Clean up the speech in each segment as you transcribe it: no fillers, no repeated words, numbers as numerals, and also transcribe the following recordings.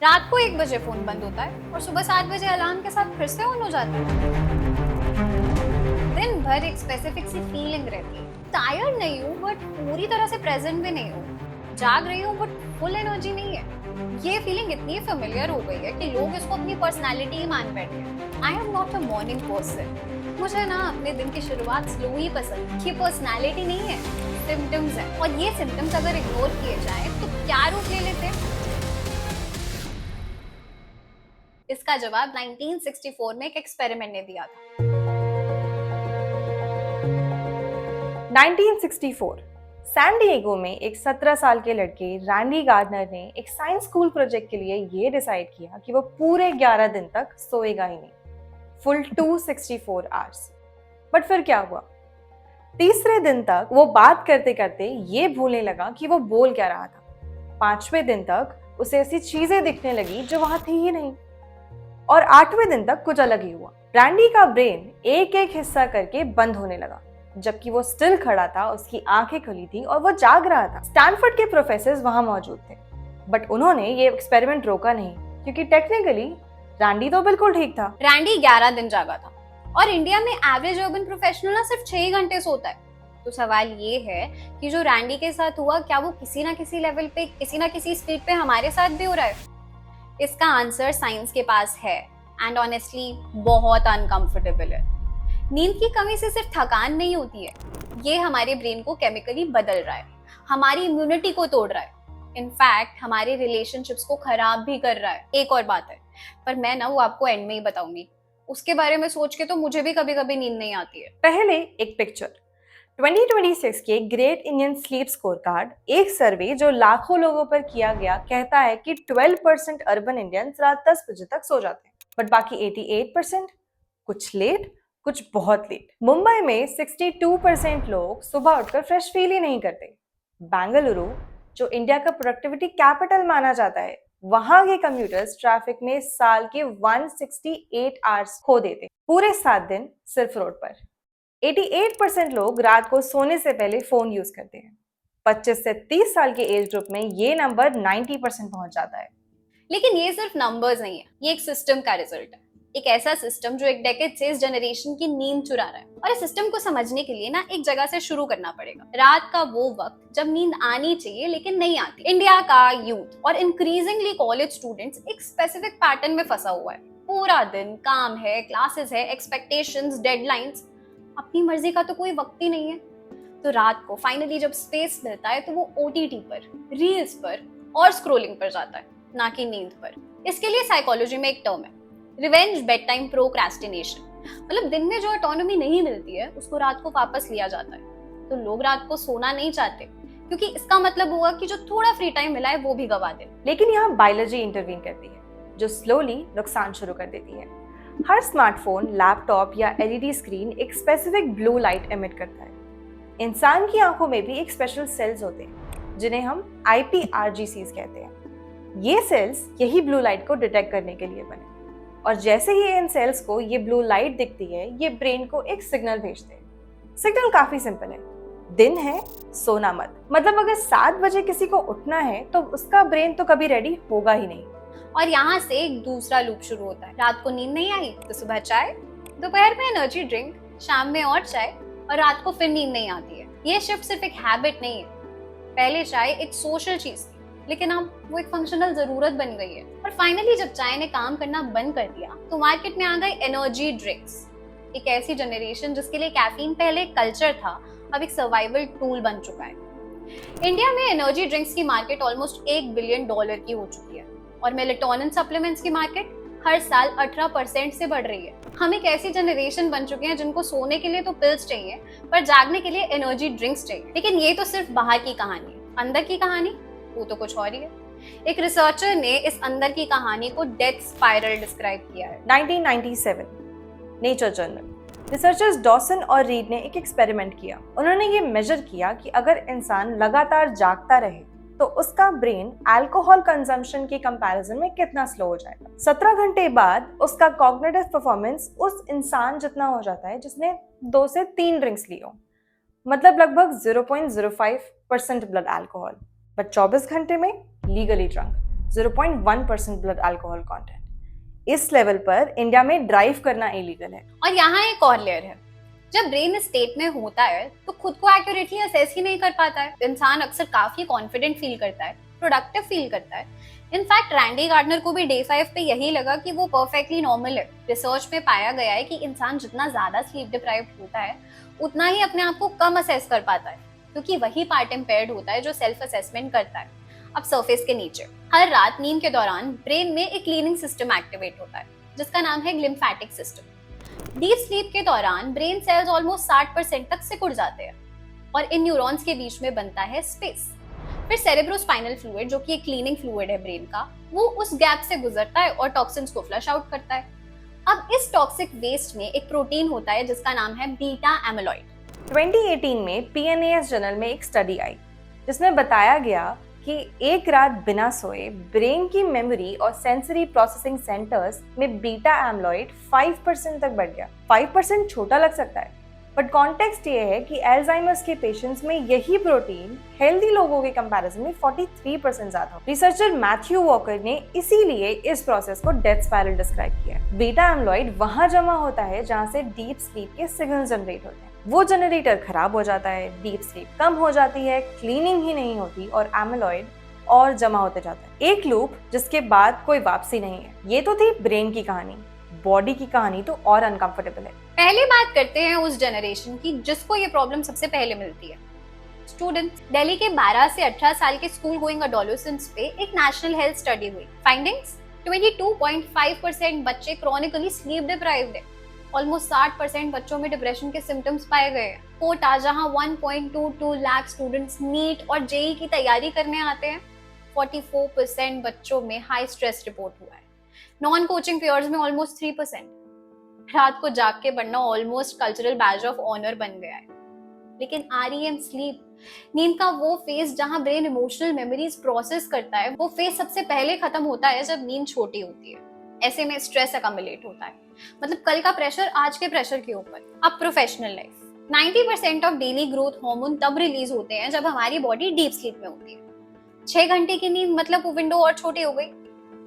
रात को 1 बजे फोन बंद होता है और सुबह 7 बजे अलार्म के साथ फिर से ऑन हो जाता है। दिन भर एक स्पेसिफिक सी फीलिंग रहती है। टायर्ड नहीं हूँ बट पूरी तरह से प्रेजेंट भी नहीं हूँ। जाग रही हूँ बट फुल एनर्जी नहीं है। ये फीलिंग इतनी फेमिलियर हो गई है कि लोग इसको अपनी पर्सनालिटी ही मान बैठे हैं। I am not a morning person. मुझे ना अपने दिन की शुरुआत स्लो ही पसंद। ये पर्सनालिटी नहीं है, सिम्टम्स है। और ये सिम्टम्स अगर इग्नोर किए जाए तो क्या रूप ले लेते हैं? इसका जवाब 1964 में एक एक्सपेरिमेंट ने दिया था। 1964 सैन डिएगो में एक 17 साल के लड़के रैंडी गार्डनर ने एक साइंस स्कूल प्रोजेक्ट के लिए ये डिसाइड किया कि वो पूरे 11 दिन तक सोएगा ही नहीं, फुल 264 आवर्स। बट फिर क्या हुआ? तीसरे दिन तक वो बात करते करते ये भूलने लगा कि वो बोल क्या रहा था। 5वें दिन तक उसे ऐसी चीजें दिखने लगी जो वहां थी ही नहीं, और 8वें दिन तक कुछ अलग ही हुआ। रैंडी का ब्रेन एक एक हिस्सा करके बंद होने लगा। जबकि वो स्टिल खड़ा था, उसकी आंखें खुली थी और वो जाग रहा था। स्टैनफोर्ड के प्रोफेसर वहां मौजूद थे, बट उन्होंने ये एक्सपेरिमेंट रोका नहीं, क्योंकि टेक्निकली रैंडी तो बिल्कुल ठीक था। रैंडी 11 दिन जागा था और इंडिया में एवरेज अर्बन प्रोफेशनल ना सिर्फ 6 घंटे सोता है। तो सवाल ये है कि जो रैंडी के साथ हुआ, क्या वो किसी ना किसी लेवल पे, किसी ना किसी स्पीड पे हमारे साथ भी हो रहा है? इसका आंसर साइंस के पास है, एंड ऑनेस्टली बहुत अनकंफर्टेबल है। नींद की कमी से सिर्फ थकान नहीं होती है, ये हमारे ब्रेन को केमिकली बदल रहा है, हमारी इम्यूनिटी को तोड़ रहा है, इनफैक्ट हमारे रिलेशनशिप्स को खराब भी कर रहा है। एक और बात है, पर मैं ना वो आपको एंड में ही बताऊंगी। उसके बारे में सोच के तो मुझे भी कभी कभी नींद नहीं आती है। पहले एक पिक्चर। 2026 के great Indian sleep score card, एक सर्वे जो लाखों लोगों पर किया गया, कहता है कि 12% अर्बन इंडियंस रात 10 बजे तक सो जाते हैं, बट बाकी 88% कुछ लेट, कुछ बहुत लेट। मुंबई में 62% लोग सुबह उठकर फ्रेश फील ही नहीं करते। बेंगलुरु, जो इंडिया का प्रोडक्टिविटी कैपिटल माना जाता है, वहां के कम्यूटर्स ट्रैफिक में साल के 168 आवर्स खो देते, पूरे 7 दिन सिर्फ रोड पर। 88% लोग रात को सोने से पहले फोन यूज करते हैं। 25 से 30 साल के एज ग्रुप में ये नंबर 90% पहुंच जाता है। लेकिन ये सिर्फ नंबर्स नहीं है, ये एक सिस्टम का रिजल्ट है। एक ऐसा सिस्टम जो एक डेकेड से इस जनरेशन की नींद चुरा रहा है। और इस सिस्टम को समझने के लिए ना एक जगह से शुरू करना पड़ेगा। रात का वो वक्त जब नींद आनी चाहिए लेकिन नहीं आती। इंडिया का यूथ और इंक्रीजिंगली कॉलेज स्टूडेंट्स एक स्पेसिफिक पैटर्न में फंसा हुआ है। पूरा दिन काम है, क्लासेस है, एक्सपेक्टेशंस, डेडलाइंस, अपनी मर्जी का तो कोई वक्त ही नहीं है। तो रात को फाइनली जब स्पेस मिलता है तो वो ओटीटी पर, रील्स पर और स्क्रोलिंग पर जाता है, ना कि नींद पर। इसके लिए साइकोलॉजी में एक टर्म है, रिवेंज बेड टाइम प्रोक्रेस्टिनेशन। मतलब दिन में जो ऑटोनॉमी नहीं मिलती है उसको रात को वापस लिया जाता है। तो लोग रात को सोना नहीं चाहते, क्योंकि इसका मतलब होगा कि जो थोड़ा फ्री टाइम मिला है वो भी गवा दे। लेकिन यहाँ बायोलॉजी इंटरवीन करती है, जो स्लोली नुकसान शुरू कर देती है। हर स्मार्टफोन, लैपटॉप या एलईडी स्क्रीन एक स्पेसिफिक ब्लू लाइट एमिट करता है। इंसान की आंखों में भी एक स्पेशल सेल्स होते हैं, जिन्हें हम आईपीआरजीसीज कहते हैं। ये सेल्स यही ब्लू लाइट को डिटेक्ट करने के लिए बने, और जैसे ही इन सेल्स को ये ब्लू लाइट दिखती है, ये ब्रेन को एक सिग्नल भेजते हैं। सिग्नल काफी सिंपल है, दिन है, सोना मत। मतलब अगर 7 बजे किसी को उठना है तो उसका ब्रेन तो कभी रेडी होगा ही नहीं। और यहाँ से एक दूसरा लूप शुरू होता है। रात को नींद नहीं आई तो सुबह चाय, दोपहर में एनर्जी ड्रिंक, शाम में और चाय, और रात को फिर नींद नहीं आती है। ये शिफ्ट सिर्फ एक हैबिट नहीं है। पहले चाय एक सोशल चीज थी, लेकिन अब वो एक फंक्शनल जरूरत बन गई है। और फाइनली जब चाय ने काम करना बंद कर दिया तो मार्केट में आ गई एनर्जी ड्रिंक्स। एक ऐसी जनरेशन जिसके लिए कैफीन पहले कल्चर था, अब एक सर्वाइवल टूल बन चुका है। इंडिया में एनर्जी ड्रिंक्स की मार्केट ऑलमोस्ट $1 बिलियन की हो चुकी है, और मेलेटोनिन सप्लीमेंट्स की मार्केट हर साल 18% से बढ़ रही है। हम एक ऐसी जनरेशन बन चुके हैं जिनको सोने के लिए तो पिल्स चाहिए, पर जागने के लिए एनर्जी ड्रिंक्स चाहिए। लेकिन ये तो सिर्फ बाहर की कहानी है, अंदर की कहानी वो तो कुछ और ही है। एक रिसर्चर ने इस अंदर की कहानी को डेथ स्पाइरल डिस्क्राइब किया है। 1997 नेचर जर्नल। रिसर्चर्स डॉसन और रीड ने एक एक्सपेरिमेंट किया। उन्होंने ये मेजर किया कि अगर इंसान लगातार जागता रहे तो उसका ब्रेन अल्कोहल कंजम्पशन के कंपैरिजन में कितना स्लो हो जाएगा। 17 घंटे बाद उसका कॉग्निटिव परफॉर्मेंस उस इंसान जितना हो जाता है जिसने 2 से 3 ड्रिंक्स ली हो, मतलब लगभग 0.05% ब्लड अल्कोहल। बट 24 घंटे में legally drunk 0.1% blood alcohol content. इस लेवल पर इंडिया में ड्राइव करना इलीगल है। और यहाँ एक और लेयर है, जब ब्रेन इस स्टेट में होता है तो खुद को एक्यूरेटली असेस ही नहीं कर पाता है। इंसान अक्सर काफी कॉन्फिडेंट फील करता है, प्रोडक्टिव फील करता है। इनफैक्ट रैंडी गार्डनर को भी डे 5 पे यही लगा कि वो परफेक्टली नॉर्मल है। रिसर्च में पाया गया है कि इंसान जितना ज्यादा स्लीप डिप्राइव्ड होता है उतना ही अपने आप को कम असेस कर पाता है, क्योंकि वही पार्ट इम्पेयर्ड होता है जो सेल्फ असेसमेंट करता है। अब सरफेस के नीचे, हर रात नींद के दौरान ब्रेन में एक क्लीनिंग सिस्टम एक्टिवेट होता है जिसका नाम है ग्लिम्फेटिक सिस्टम। डीप स्लीप के दौरान ब्रेन सेल्स ऑलमोस्ट 60% तक सिकुड़ जाते हैं और इन न्यूरॉन्स के बीच में बनता है स्पेस। फिर सेरेब्रोस्पाइनल फ्लूइड, जो कि एक क्लीनिंग फ्लूइड है ब्रेन का, वो उस गैप से गुजरता है और टॉक्सिन्स को फ्लश आउट करता है। अब इस टॉक्सिक वेस्ट में एक प्रोटीन होता है जिसका नाम है बीटा एमिलॉइड। 2018 में PNAS जर्नल में एक स्टडी आई जिसमें बताया गया कि एक रात बिना सोए ब्रेन की मेमोरी और सेंसरी प्रोसेसिंग सेंटर्स में बीटा एमिलॉइड 5% तक बढ़ गया। 5% छोटा लग सकता है, बट कॉन्टेक्स्ट ये है कि अल्जाइमर्स के पेशेंट्स में यही प्रोटीन हेल्दी लोगों के कंपैरिजन में 43% ज्यादा। रिसर्चर मैथ्यू वॉकर ने इसीलिए इस प्रोसेस को डेथ स्पाइरल डिस्क्राइब किया। बीटा एमिलॉइड वहां जमा होता है जहां से डीप स्लीप के सिग्नल जनरेट होते हैं। वो जनरेटर खराब हो जाता है, डीप स्लीप कम हो जाती है, क्लीनिंग ही नहीं होती और एमिलॉइड और जमा होते जाता है। एक लूप जिसके बाद कोई वापसी नहीं है। ये तो थी ब्रेन की कहानी। बॉडी की कहानी तो और अनकंफर्टेबल है। पहले बात करते हैं उस जनरेशन की जिसको ये प्रॉब्लम सबसे पहले मिलती है, स्टूडेंट्स। दिल्ली के 12 से 18 साल के स्कूल गोइंग एडोलेसेंट्स पे एक नेशनल हेल्थ स्टडी हुई। फाइंडिंग्स, 22.5% बच्चे क्रॉनिकली स्लीप डिप्राइव्ड है। ऑलमोस्ट 60% बच्चों में डिप्रेशन के सिम्टम्स पाए गए हैं। कोटा, जहां 1.22 लाख स्टूडेंट्स नीट और जेई की तैयारी करने आते हैं, 44% बच्चों में हाई स्ट्रेस रिपोर्ट हुआ है। नॉन कोचिंग पेयर्स में ऑलमोस्ट 3%। रात को जाग के पढ़ना almost cultural badge of honour बन गया है। लेकिन REM स्लीप, नींद का वो फेज जहां ब्रेन इमोशनल मेमोरीज प्रोसेस करता है, वो फेज सबसे पहले खत्म होता है जब नींद छोटी होती है। ऐसे में स्ट्रेस अकम्युलेट होता है, मतलब कल का प्रेशर आज के प्रेशर के ऊपर। अब professional life, 90% of daily growth hormone तब रिलीज होते हैं जब हमारी बॉडी डीप स्लीप में होती है। 6 घंटे की नींद मतलब वो विंडो और छोटी हो गई।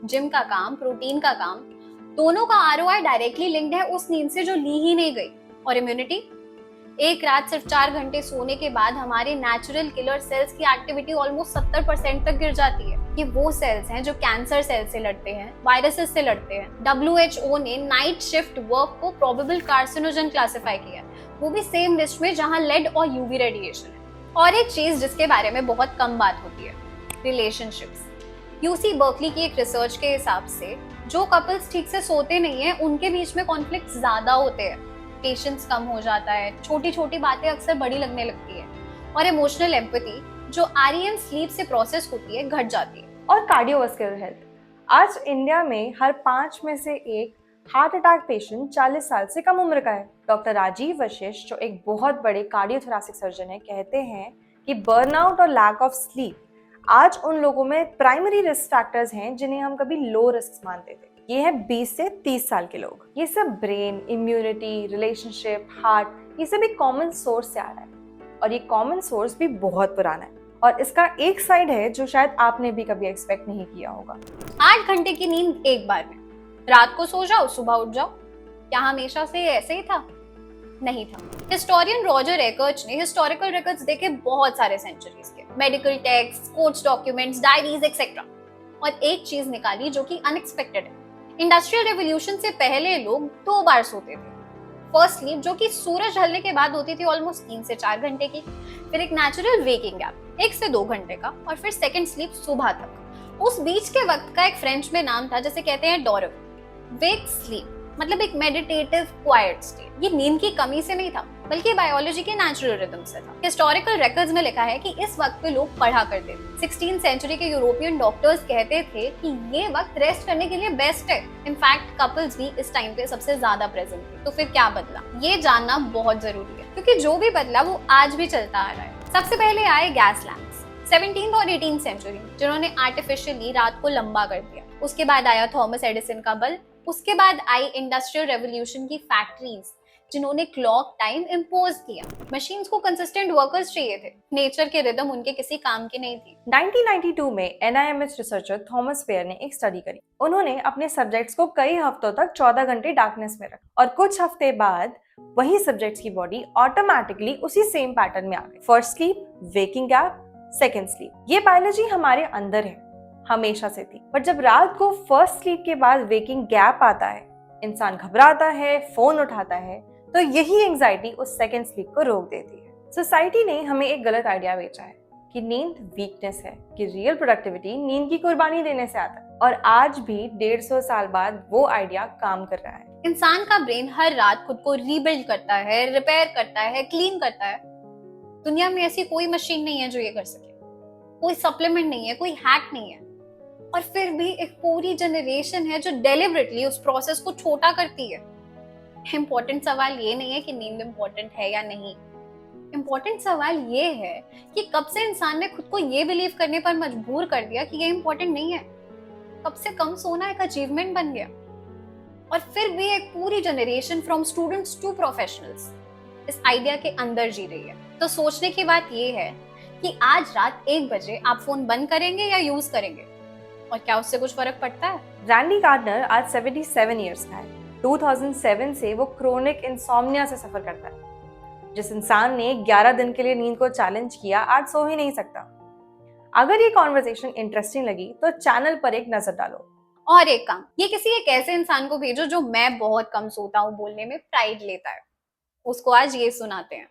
जिम का काम, प्रोटीन का काम, दोनों का ROI डायरेक्टली लिंक्ड है उस नींद से जो ली ही नहीं गई। और इम्यूनिटी, एक रात सिर्फ 4 घंटे सोने के बाद हमारे नेचुरल किलर सेल्स की एक्टिविटी ऑलमोस्ट 70% तक गिर जाती है। ये वो सेल्स हैं जो कैंसर सेल से लड़ते हैं, वायरसेस से लड़ते हैं। WHO ने नाइट शिफ्ट वर्क को प्रोबेबल कार्सिनोजन क्लासिफाई किया, वो भी सेम लिस्ट में जहां लेड और UV रेडिएशन है। और एक चीज जिसके बारे में बहुत कम बात होती है, रिलेशनशिप्स। UC बर्कली की एक रिसर्च के हिसाब से जो कपल्स ठीक से सोते नहीं है उनके बीच में कॉन्फ्लिक्ट ज्यादा होते हैं, पेशेंस कम हो जाता है, छोटी छोटी बातें अक्सर बड़ी लगने लगती है, और इमोशनल एम्पैथी जो REM स्लीप से प्रोसेस होती है घट जाती है। और कार्डियोवास्कुलर हेल्थ, आज इंडिया में हर 5 में से एक हार्ट अटैक पेशेंट 40 साल से कम उम्र का है। डॉक्टर राजीव वशिष्ठ, जो एक बहुत बड़े कार्डियोथोरैसिक सर्जन है, कहते हैं कि बर्नआउट और लैक ऑफ स्लीप आज उन लोगों में प्राइमरी रिस्क फैक्टर्स हैं जिन्हें हम कभी लो रिस्क मानते थे। ये है 20 से 30 साल के लोग। ये सब ब्रेन, इम्यूनिटी, रिलेशनशिप, हार्ट, ये सब एक कॉमन सोर्स से आ रहा है और ये कॉमन सोर्स भी बहुत पुराना है। और इसका एक साइड है जो शायद आपने भी कभी एक्सपेक्ट नहीं किया होगा। 8 घंटे की नींद एक बार में, रात को सो जाओ सुबह उठ जाओ। क्या हमेशा से ऐसे ही था? नहीं था। हिस्टोरियन रॉजर एकर्च ने हिस्टोरिकल रिकॉर्ड्स देखे बहुत सारे सेंचुरीज के, medical text, courts documents, diaries etcetera, और एक चीज निकाली जो कि अनएक्सपेक्टेड है। इंडस्ट्रियल रेवोल्यूशन से पहले लोग 2 बार सोते थे। फर्स्ट स्लीप जो कि सूरज ढलने के बाद होती थी ऑलमोस्ट 3 से 4 घंटे की, फिर एक नेचुरल वेकिंग गैप 1 से 2 घंटे का, और फिर सेकंड स्लीप सुबह तक। उस बीच के वक्त का एक फ्रेंच में नाम था जिसे कहते हैं डोरव, वेक स्लीप, मतलब एक मेडिटेटिव क्वाइट स्टेट। ये नींद की कमी से नहीं था बल्कि बायोलॉजी के नेचुरल रिदम से था। हिस्टोरिकल रिकॉर्ड्स में लिखा है कि इस वक्त पे लोग पढ़ा करते थे। 16th सेंचुरी के यूरोपियन डॉक्टर्स कहते थे कि ये वक्त रेस्ट करने के लिए बेस्ट है। इनफैक्ट कपल्स भी इस टाइम पे सबसे ज्यादा प्रेजेंट थे। तो फिर क्या बदला, ये जानना बहुत जरूरी है, क्योंकि जो भी बदला वो आज भी चलता आ रहा है। सबसे पहले आए गैस लैंप्स 17th और 18th सेंचुरी, जिन्होंने आर्टिफिशियली रात को लंबा कर दिया। उसके बाद आया थॉमस एडिसन का बल्ब। उसके बाद आई इंडस्ट्रियल रेवोल्यूशन की फैक्ट्रीज, जिन्होंने क्लॉक टाइम इम्पोज किया। मशीन्स को कंसिस्टेंट वर्कर्स चाहिए थे, नेचर के रिदम उनके किसी काम की नहीं थी। 1992 में NIMH रिसर्चर थॉमस फेयर ने एक स्टडी करी। उन्होंने अपने सब्जेक्ट्स को कई हफ्तों तक 14 घंटे डार्कनेस में रखा और कुछ हफ्ते बाद वही सब्जेक्ट्स की बॉडी ऑटोमेटिकली उसी सेम पैटर्न में आ गई। First sleep, waking gap, second sleep. ये बायोलॉजी हमारे अंदर है, हमेशा से थी। पर जब रात को फर्स्ट स्लीप के बाद वेकिंग गैप आता है, इंसान घबराता है, फोन उठाता है, तो यही एंजाइटी उस सेकेंड स्लीप को रोक देती है। सोसाइटी ने हमें एक गलत आइडिया बेचा है कि नींद वीकनेस है, कि रियल प्रोडक्टिविटी नींद की कुर्बानी देने से आता है। और आज भी 150 साल बाद वो आइडिया काम कर रहा है। इंसान का ब्रेन हर रात खुद को रीबिल्ड करता है, रिपेयर करता है, क्लीन करता है। दुनिया में ऐसी कोई मशीन नहीं है जो ये कर सके, कोई सप्लीमेंट नहीं है, कोई हैक नहीं है। और फिर भी एक पूरी जनरेशन है जो डेलिबरेटली उस प्रोसेस को छोटा करती है। इम्पोर्टेंट सवाल ये नहीं है कि नींद इम्पोर्टेंट है या नहीं। इम्पोर्टेंट सवाल ये है कि कब से इंसान ने खुद को ये बिलीव करने पर मजबूर कर दिया कि ये इम्पोर्टेंट नहीं है। कब से कम सोना एक अचीवमेंट बन गया। और फिर भी एक पूरी generation from students to professionals इस आइडिया के अंदर जी रही है। तो सोचने की बात ये है कि आज रात 1 बजे आप फोन बंद करेंगे या यूज करेंगे, और क्या उससे कुछ फर्क पड़ता है? रैंडी गार्डनर आज 77 इयर्स का है। 2007 से वो क्रोनिक इंसोम्निया से सफर करता है। जिस इंसान ने 11 दिन के लिए नींद को चैलेंज किया, आज सो ही नहीं सकता। अगर ये कॉन्वर्सेशन इंटरेस्टिंग लगी तो चैनल पर एक नजर डालो। और एक काम, ये किसी एक ऐसे इंसान को भेजो जो मैं बहुत कम सोता हूँ बोलने में प्राइड लेता है। उसको आज ये सुनाते हैं।